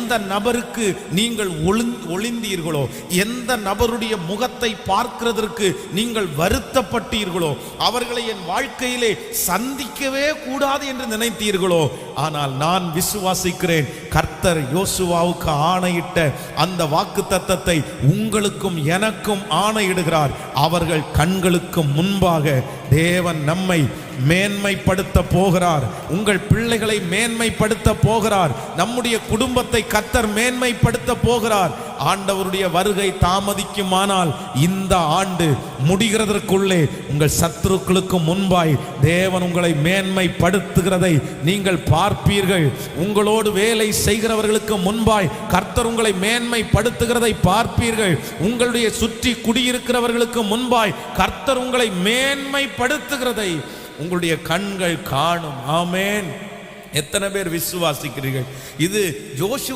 எந்த நபருக்கு நீங்கள் ஒளிந்தீர்களோ, எந்த நபருடைய முகத்தை பார்க்கிறதற்கு நீங்கள் வருத்தப்பட்டீர்களோ, அவர்களை என் வாழ்க்கையிலே சந்திக்கவே கூடாது என்று நினைத்தீர்களோ, ஆனால் நான் விசுவாசிக்கிறேன், கர்த்தர் யோசுவாவுக்கு ஆணையிட்ட அந்த வாக்குத்தத்தத்தை உங்களுக்கும் எனக்கும் ஆணையிடுகிறார். அவர்கள் கண்களுக்கு முன்பாக தேவன் நம்மை மேன்மைப்படுத்த போகிறார். உங்கள் பிள்ளைகளை மேன்மைப்படுத்த போகிறார். நம்முடைய குடும்பத்தை கர்த்தர் மேன்மைப்படுத்த போகிறார். ஆண்டவருடைய வருகை தாமதிக்குமானால் இந்த ஆண்டு முடிகிறதற்குள்ளே உங்கள் சத்துருக்களுக்கு முன்பாய் தேவன் உங்களை மேன்மைப்படுத்துகிறதை நீங்கள் பார்ப்பீர்கள். உங்களோடு வேலை செய்கிறவர்களுக்கு முன்பாய் கர்த்தர் உங்களை மேன்மைப்படுத்துகிறதை பார்ப்பீர்கள். உங்களுடைய சுற்றி குடியிருக்கிறவர்களுக்கு முன்பாய் கர்த்தர் உங்களை மேன்மைப்படுத்துகிறதை உங்களுடைய கண்கள் காணும். ஆமென். எத்தனை பேர் விசுவாசிக்கிறீர்கள்? இது யோசுவா